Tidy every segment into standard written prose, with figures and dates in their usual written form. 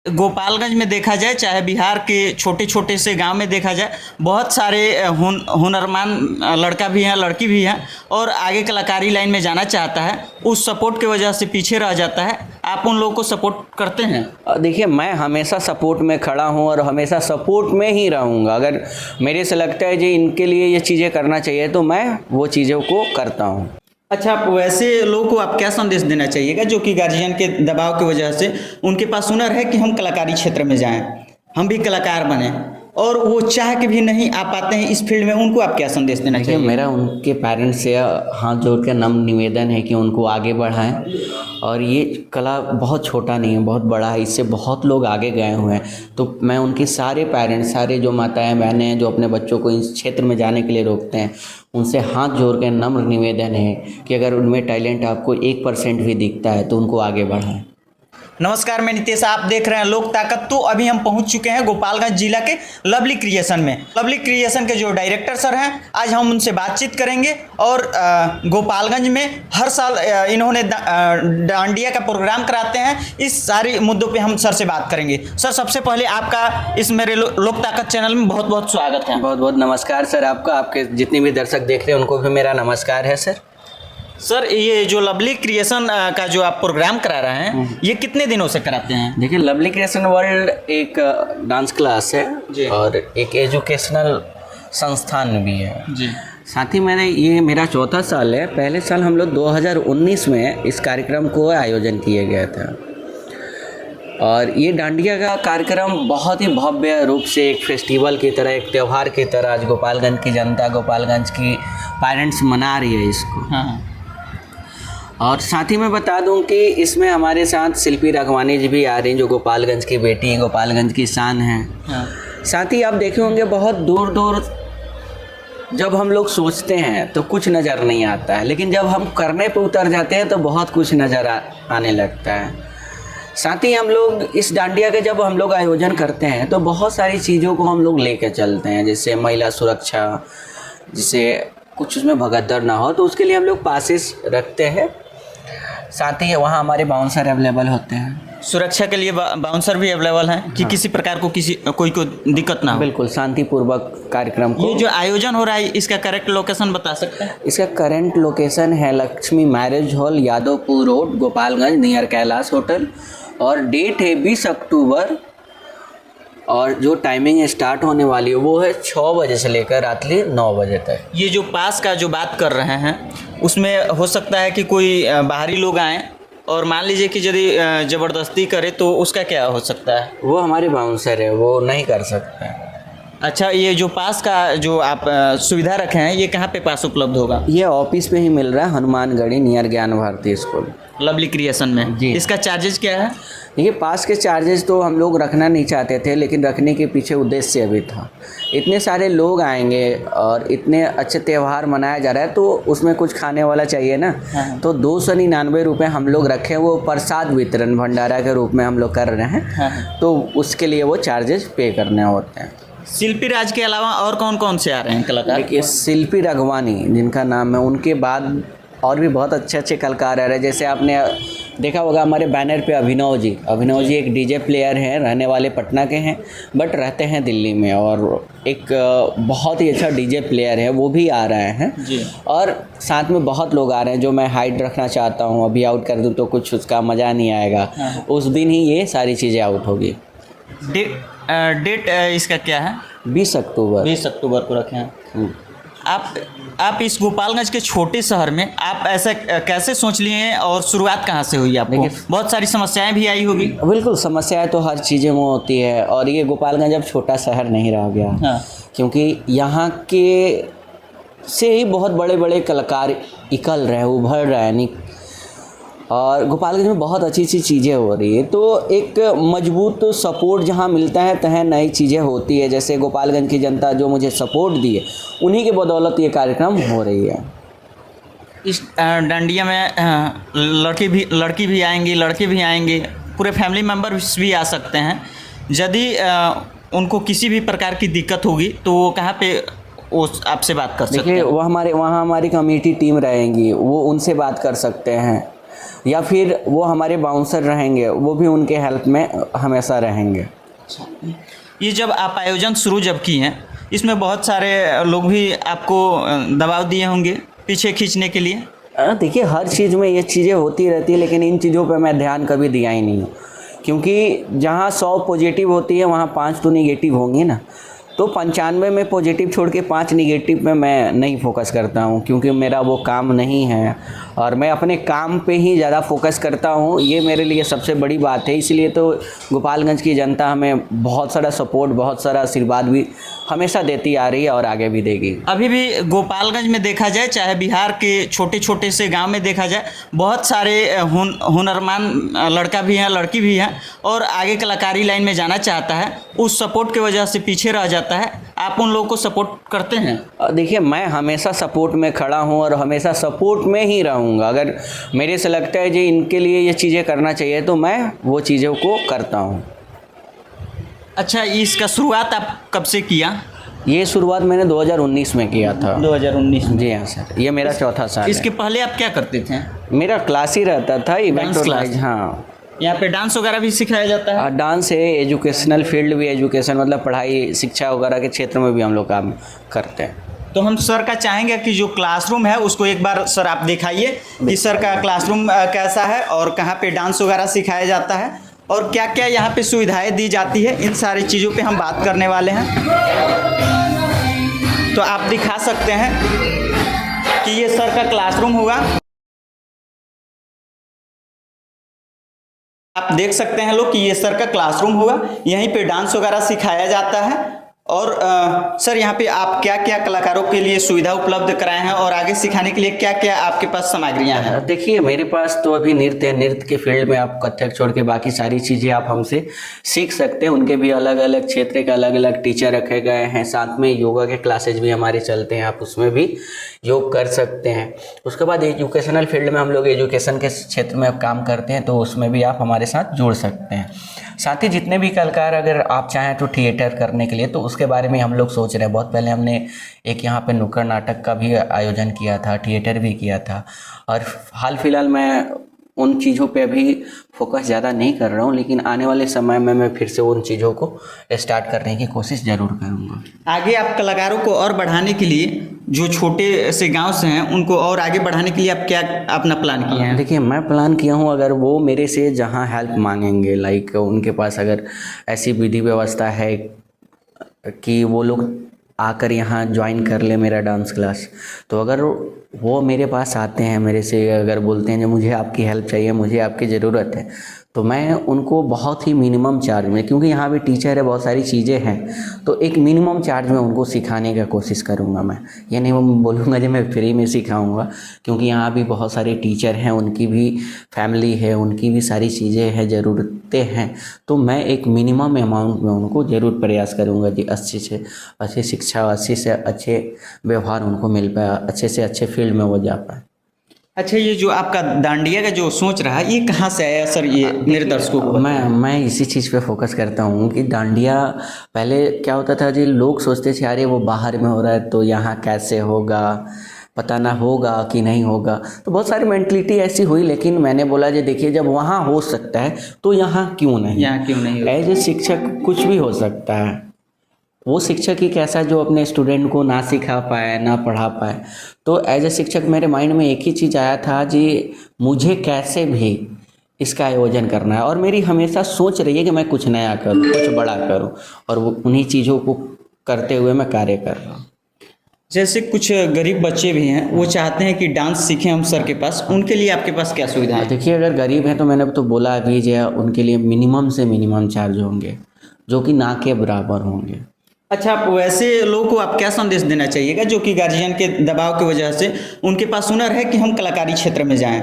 गोपालगंज में देखा जाए, चाहे बिहार के छोटे छोटे से गांव में देखा जाए, बहुत सारे हुनरमान लड़का भी हैं, लड़की भी हैं, और आगे कलाकारी लाइन में जाना चाहता है, उस सपोर्ट की वजह से पीछे रह जाता है। आप उन लोगों को सपोर्ट करते हैं? देखिए, मैं हमेशा सपोर्ट में खड़ा हूं और हमेशा सपोर्ट में ही रहूंगा। अगर मेरे से लगता है जी इनके लिए ये चीज़ें करना चाहिए तो मैं वो चीज़ों को करता हूं। अच्छा, आप वैसे लोगों को आप क्या संदेश देना चाहिएगा जो कि गार्जियन के दबाव की वजह से उनके पास हुनर है कि हम कलाकारी क्षेत्र में जाएं, हम भी कलाकार बने, और वो चाह के भी नहीं आ पाते हैं इस फील्ड में, उनको आप क्या संदेश देना चाहिए? मेरा उनके पेरेंट्स से हाथ जोड़ के नम्र निवेदन है कि उनको आगे बढ़ाएं। और ये कला बहुत छोटा नहीं है, बहुत बड़ा है, इससे बहुत लोग आगे गए हुए हैं। तो मैं उनके सारे पेरेंट्स, सारे जो माताएं बहनें हैं जो अपने बच्चों को इस क्षेत्र में जाने के लिए रोकते हैं, उनसे हाथ जोड़ के नम्र निवेदन है कि अगर उनमें टैलेंट आपको 1% भी दिखता है तो उनको आगे बढ़ाएं। नमस्कार, मैं नितेश, आप देख रहे हैं लोक ताकत। तो अभी हम पहुंच चुके हैं गोपालगंज जिला के लवली क्रिएशन में। लवली क्रिएशन के जो डायरेक्टर सर हैं, आज हम उनसे बातचीत करेंगे। और गोपालगंज में हर साल इन्होंने डांडिया का प्रोग्राम कराते हैं। इस सारे मुद्दों पे हम सर से बात करेंगे। सर, सबसे पहले आपका इस मेरे लोक ताकत चैनल में बहुत बहुत स्वागत है। बहुत बहुत नमस्कार सर आपका। आपके जितने भी दर्शक देख रहे हैं उनको भी मेरा नमस्कार है सर। सर, ये जो लवली क्रिएशन का जो आप प्रोग्राम करा रहे हैं, ये कितने दिनों से कराते हैं? देखिए, लवली क्रिएशन वर्ल्ड एक डांस क्लास है जी, और एक एजुकेशनल संस्थान भी है जी। साथ ही ये मेरा चौथा साल है। पहले साल हम लोग 2019 में इस कार्यक्रम को आयोजन किया गया था। और ये डांडिया का कार्यक्रम बहुत ही भव्य रूप से एक फेस्टिवल की तरह, एक त्यौहार की तरह आज गोपालगंज की जनता, गोपालगंज की पेरेंट्स मना रही है इसको। हाँ। और साथ ही मैं बता दूं कि इसमें हमारे साथ शिल्पी राघवानी जी भी आ रही हैं, जो गोपालगंज की बेटी हैं, गोपालगंज की शान हैं। हाँ। साथ ही आप देखे होंगे बहुत दूर दूर जब हम लोग सोचते हैं तो कुछ नज़र नहीं आता है, लेकिन जब हम करने पे उतर जाते हैं तो बहुत कुछ नज़र आने लगता है। साथ ही हम लोग इस डांडिया के जब हम लोग आयोजन करते हैं तो बहुत सारी चीज़ों को हम लोग लेकर चलते हैं, जैसे महिला सुरक्षा, जिससे कुछ उसमें भगदड़ ना हो, तो उसके लिए हम लोग पासेस रखते हैं। साथ ही वहाँ हमारे बाउंसर अवेलेबल होते हैं। सुरक्षा के लिए बाउंसर भी अवेलेबल हैं कि किसी प्रकार को कोई को दिक्कत ना हो? बिल्कुल शांतिपूर्वक कार्यक्रम को। ये जो आयोजन हो रहा है, इसका करेक्ट लोकेशन बता सकते हैं? इसका करंट लोकेशन है Lakshmi marriage hall, Yadavpur road, Gopalganj, near Kailash hotel. और डेट है 20 अक्टूबर। और जो टाइमिंग स्टार्ट होने वाली है वो है 6 बजे से लेकर रात्रि 9 बजे तक। ये जो पास का जो बात कर रहे हैं, उसमें हो सकता है कि कोई बाहरी लोग आएँ और मान लीजिए कि यदि ज़बरदस्ती करे तो उसका क्या हो सकता है? वो हमारे बाउंसर है, वो नहीं कर सकते। अच्छा, ये जो पास का जो आप सुविधा रखे हैं, ये कहाँ पे पास उपलब्ध होगा? ये ऑफिस पे ही मिल रहा है, हनुमानगढ़ी नियर ज्ञान भारती स्कूल, लवली क्रिएशन में जी। इसका चार्जेस क्या है? देखिए, पास के चार्जेस तो हम लोग रखना नहीं चाहते थे, लेकिन रखने के पीछे उद्देश्य अभी था। इतने सारे लोग आएंगे और इतने अच्छे त्यौहार मनाया जा रहा है तो उसमें कुछ खाने वाला चाहिए ना। हाँ। तो 299 रुपये हम लोग रखे, वो प्रसाद वितरण भंडारा के रूप में हम लोग कर रहे हैं। हाँ। तो उसके लिए वो चार्जेस पे करने होते हैं। शिल्पी राज के अलावा और कौन कौन से आ रहे हैं कलाकार? देखिए, शिल्पी राघवानी जिनका नाम है, उनके बाद और भी बहुत अच्छे अच्छे कलाकार आ रहे हैं। जैसे आपने देखा होगा हमारे बैनर पे अभिनव जी एक डीजे प्लेयर हैं, रहने वाले पटना के हैं बट रहते हैं दिल्ली में, और एक बहुत ही अच्छा डीजे प्लेयर है, वो भी आ रहे हैं जी। और साथ में बहुत लोग आ रहे हैं जो मैं हाइड रखना चाहता हूँ। अभी आउट कर दूँ तो कुछ उसका मज़ा नहीं आएगा। हाँ। उस दिन ही ये सारी चीज़ें आउट होगी। डेट इसका क्या है? 20 अक्टूबर। 20 अक्टूबर को रखे हैं। आप इस गोपालगंज के छोटे शहर में आप ऐसा कैसे सोच लिए और शुरुआत कहाँ से हुई आपको? बहुत सारी समस्याएं भी आई होगी। बिल्कुल, समस्याएं तो हर चीज़ें में होती है, और ये गोपालगंज अब छोटा शहर नहीं रह गया। हाँ। क्योंकि यहाँ के से ही बहुत बड़े बड़े कलाकार निकल रहे हैं, उभर रहे हैं, और गोपालगंज में बहुत अच्छी अच्छी चीज़ें हो रही है। तो एक मजबूत सपोर्ट जहाँ मिलता है तहाँ नई चीज़ें होती है। जैसे गोपालगंज की जनता जो मुझे सपोर्ट दी है, उन्हीं के बदौलत ये कार्यक्रम हो रही है। इस डांडिया में लड़की भी आएंगी, लड़के भी आएंगे, पूरे फैमिली मेम्बर्स भी आ सकते हैं। यदि उनको किसी भी प्रकार की दिक्कत होगी तो वो कहाँ पे वो आपसे बात कर सकते हैं? देखिए, वहाँ हमारी कमेटी टीम रहेंगी, वो उनसे बात कर सकते हैं। या फिर वो हमारे बाउंसर रहेंगे, वो भी उनके हेल्प में हमेशा रहेंगे। ये जब आप आयोजन शुरू जब किए हैं, इसमें बहुत सारे लोग भी आपको दबाव दिए होंगे पीछे खींचने के लिए। देखिए, हर चीज़ में ये चीज़ें होती रहती है, लेकिन इन चीज़ों पे मैं ध्यान कभी दिया ही नहीं हूँ, क्योंकि जहाँ 100 पॉजिटिव होती है वहाँ 5 तो निगेटिव होंगी ना। तो 95 में पॉजिटिव छोड़ के 5 निगेटिव में मैं नहीं फोकस करता हूँ, क्योंकि मेरा वो काम नहीं है और मैं अपने काम पे ही ज़्यादा फोकस करता हूँ। ये मेरे लिए सबसे बड़ी बात है। इसलिए तो गोपालगंज की जनता हमें बहुत सारा सपोर्ट, बहुत सारा आशीर्वाद भी हमेशा देती आ रही है और आगे भी देगी। अभी भी गोपालगंज में देखा जाए, चाहे बिहार के छोटे छोटे से गांव में देखा जाए, बहुत सारे हुनरमान लड़का भी हैं, लड़की भी हैं, और आगे कलाकारी लाइन में जाना चाहता है, उस सपोर्ट की वजह से पीछे रह जाता है। आप उन लोगों को सपोर्ट करते हैं? देखिए, मैं हमेशा सपोर्ट में खड़ा हूँ और हमेशा सपोर्ट में ही रहूँगा। अगर मेरे से लगता है जी इनके लिए ये चीज़ें करना चाहिए तो मैं वो चीज़ों को करता हूँ। अच्छा, इसका शुरुआत आप कब से किया? ये शुरुआत मैंने 2019 में किया था। 2019 में? जी हाँ सर, ये मेरा चौथा साल इसके है। पहले आप क्या करते थे? मेरा क्लास ही रहता था, इवेंट क्लास? हाँ। यहाँ पे डांस वगैरह भी सिखाया जाता है? डांस है, एजुकेशनल फील्ड भी, एजुकेशन मतलब पढ़ाई शिक्षा वगैरह के क्षेत्र में भी हम लोग काम करते हैं। तो हम सर का चाहेंगे कि जो क्लासरूम है उसको एक बार सर आप दिखाइए कि सर का क्लासरूम कैसा है और कहाँ पे डांस वगैरह सिखाया जाता है और क्या क्या यहाँ पे सुविधाएं दी जाती है। इन सारी चीज़ों पे हम बात करने वाले हैं। तो आप दिखा सकते हैं कि ये सर का क्लासरूम होगा। आप देख सकते हैं लोग कि ये सर का क्लासरूम होगा, यहीं पे डांस वगैरह सिखाया जाता है। और सर, यहाँ पे आप क्या क्या कलाकारों के लिए सुविधा उपलब्ध कराए हैं और आगे सिखाने के लिए क्या क्या आपके पास सामग्रियाँ हैं? देखिए, मेरे पास तो अभी नृत्य के फील्ड में आप कथक छोड़ के बाकी सारी चीज़ें आप हमसे सीख सकते हैं। उनके भी अलग अलग क्षेत्र के अलग अलग टीचर रखे गए हैं। साथ में योगा के क्लासेज भी हमारे चलते हैं, आप उसमें भी योग कर सकते हैं। उसके बाद एजुकेशनल फील्ड में हम लोग एजुकेशन के क्षेत्र में काम करते हैं, तो उसमें भी आप हमारे साथ जुड़ सकते हैं। साथ ही जितने भी कलाकार अगर आप चाहें तो थिएटर करने के लिए, तो उसके बारे में हम लोग सोच रहे हैं। बहुत पहले हमने एक यहाँ पे नुक्कड़ नाटक का भी आयोजन किया था, थिएटर भी किया था, और हाल फिलहाल मैं उन चीज़ों पे अभी फोकस ज़्यादा नहीं कर रहा हूँ, लेकिन आने वाले समय में मैं फिर से उन चीज़ों को स्टार्ट करने की कोशिश ज़रूर करूँगा। आगे आप कलाकारों को और बढ़ाने के लिए, जो छोटे से गांव से हैं, उनको और आगे बढ़ाने के लिए आप क्या अपना प्लान किए हैं? देखिए, मैं प्लान किया हूँ, अगर वो मेरे से जहाँ हेल्प मांगेंगे, लाइक उनके पास अगर ऐसी विधि व्यवस्था है कि वो लोग आकर यहाँ ज्वाइन कर ले मेरा डांस क्लास, तो अगर वो मेरे पास आते हैं, मेरे से अगर बोलते हैं कि मुझे आपकी हेल्प चाहिए, मुझे आपकी ज़रूरत है, तो मैं उनको बहुत ही मिनिमम चार्ज में, क्योंकि यहाँ पे टीचर है, बहुत सारी चीज़ें हैं, तो एक मिनिमम चार्ज में उनको सिखाने का कोशिश करूँगा। मैं ये नहीं बोलूँगा कि मैं फ्री में सिखाऊँगा, क्योंकि यहाँ भी बहुत सारे टीचर हैं, उनकी भी फैमिली है, उनकी भी सारी चीज़ें हैं, ज़रूरतें हैं। तो मैं एक मिनिमम अमाउंट में उनको ज़रूर प्रयास करूँगा कि अच्छी से अच्छी शिक्षा, अच्छे से अच्छे व्यवहार उनको मिल पाए, अच्छे से अच्छे फील्ड में वो जा पाए। अच्छा, ये जो आपका डांडिया का जो सोच रहा है, ये कहाँ से आया सर? ये मेरे दर्शकों को मैं इसी चीज़ पे फोकस करता हूँ कि डांडिया पहले क्या होता था जी, लोग सोचते थे अरे वो बाहर में हो रहा है तो यहाँ कैसे होगा, पता ना होगा कि नहीं होगा, तो बहुत सारी मेंटलिटी ऐसी हुई। लेकिन मैंने बोला जी देखिए, जब वहाँ हो सकता है तो यहाँ क्यों नहीं? यहाँ क्यों नहीं? एज ए शिक्षक कुछ भी हो सकता है। वो शिक्षक ही कैसा जो अपने स्टूडेंट को ना सिखा पाए, ना पढ़ा पाए। तो एज ए शिक्षक मेरे माइंड में एक ही चीज़ आया था जी, मुझे कैसे भी इसका आयोजन करना है, और मेरी हमेशा सोच रही है कि मैं कुछ नया करूं, कुछ बड़ा करूं, और वो उन्हीं चीज़ों को करते हुए मैं कार्य कर रहा हूँ। जैसे कुछ गरीब बच्चे भी हैं, वो चाहते हैं कि डांस सीखें हम सर के पास, उनके लिए आपके पास क्या सुविधा है? देखिए, अगर गरीब हैं तो मैंने तो बोला अभी जो उनके लिए मिनिमम से मिनिमम चार्ज होंगे, जो कि ना के बराबर होंगे। अच्छा, आप वैसे लोगों को आप क्या संदेश देना चाहिएगा जो कि गार्जियन के दबाव की वजह से उनके पास हुनर है कि हम कलाकारी क्षेत्र में जाएं,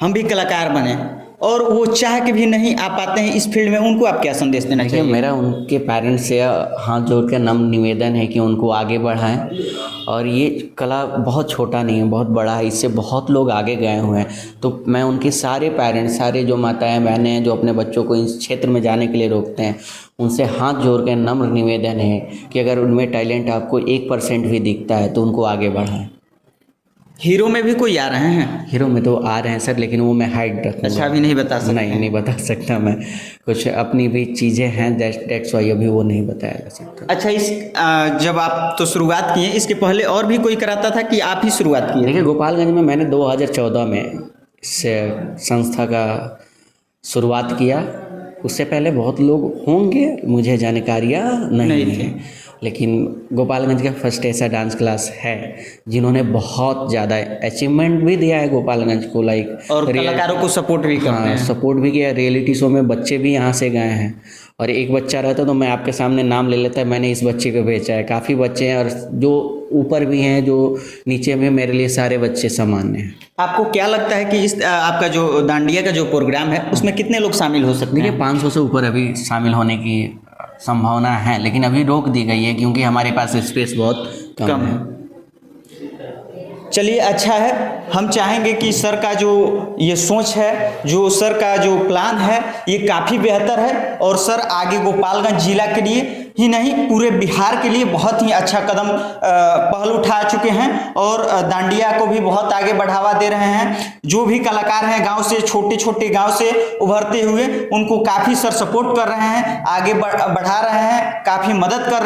हम भी कलाकार बने, और वो चाह के भी नहीं आ पाते हैं इस फील्ड में, उनको आप क्या संदेश देना चाहिए? मेरा उनके पेरेंट्स से हाथ जोड़ कर नम्र निवेदन है कि उनको आगे बढ़ाएं, और ये कला बहुत छोटा नहीं है, बहुत बड़ा है, इससे बहुत लोग आगे गए हुए हैं। तो मैं उनके सारे पेरेंट्स, सारे जो माताएं बहनें हैं जो अपने बच्चों को इस क्षेत्र में जाने के लिए रोकते हैं, उनसे हाथ जोड़ कर नम्र निवेदन है कि अगर उनमें टैलेंट आपको 1% भी दिखता है तो उनको आगे बढ़ाएं। हीरो में भी कोई आ रहे हैं? हीरो में तो आ रहे हैं सर, लेकिन वो मैं हाइड रखूँगा। अच्छा, अभी नहीं बता सकते? नहीं बता सकता मैं, कुछ अपनी भी चीज़ें हैं, दैट्स वाई अभी वो नहीं बताया जा सकता। अच्छा, जब आप तो शुरुआत किए, इसके पहले और भी कोई कराता था कि आप ही शुरुआत किए? देखिए, गोपालगंज में मैंने 2014 में इस संस्था का शुरुआत किया। उससे पहले बहुत लोग होंगे, मुझे जानकारियाँ नहीं है, लेकिन गोपालगंज का फर्स्ट ऐसा डांस क्लास है जिन्होंने बहुत ज़्यादा अचीवमेंट भी दिया है गोपालगंज को, लाइक और कलाकारों को सपोर्ट भी करते हैं। सपोर्ट भी किया। रियलिटी शो में बच्चे भी यहाँ से गए हैं, और एक बच्चा रहता तो मैं आपके सामने नाम ले लेता, मैंने इस बच्चे को भेजा है। काफ़ी बच्चे हैं, और जो ऊपर भी हैं, जो नीचे में, मेरे लिए सारे बच्चे सामान्य हैं। आपको क्या लगता है कि इस आपका जो दांडिया का जो प्रोग्राम है उसमें कितने लोग शामिल हो सकते देखिए, हैं? 500 से ऊपर अभी शामिल होने की संभावना है, लेकिन अभी रोक दी गई है क्योंकि हमारे पास स्पेस बहुत कम है। चलिए, अच्छा है। हम चाहेंगे कि सर का जो ये सोच है, जो सर का जो प्लान है, ये काफ़ी बेहतर है, और सर आगे गोपालगंज जिला के लिए ही नहीं, पूरे बिहार के लिए बहुत ही अच्छा कदम पहल उठा चुके हैं, और दांडिया को भी बहुत आगे बढ़ावा दे रहे हैं। जो भी कलाकार हैं गांव से, छोटे छोटे गांव से उभरते हुए, उनको काफ़ी सर सपोर्ट कर रहे हैं, आगे बढ़ा रहे हैं, काफ़ी मदद कर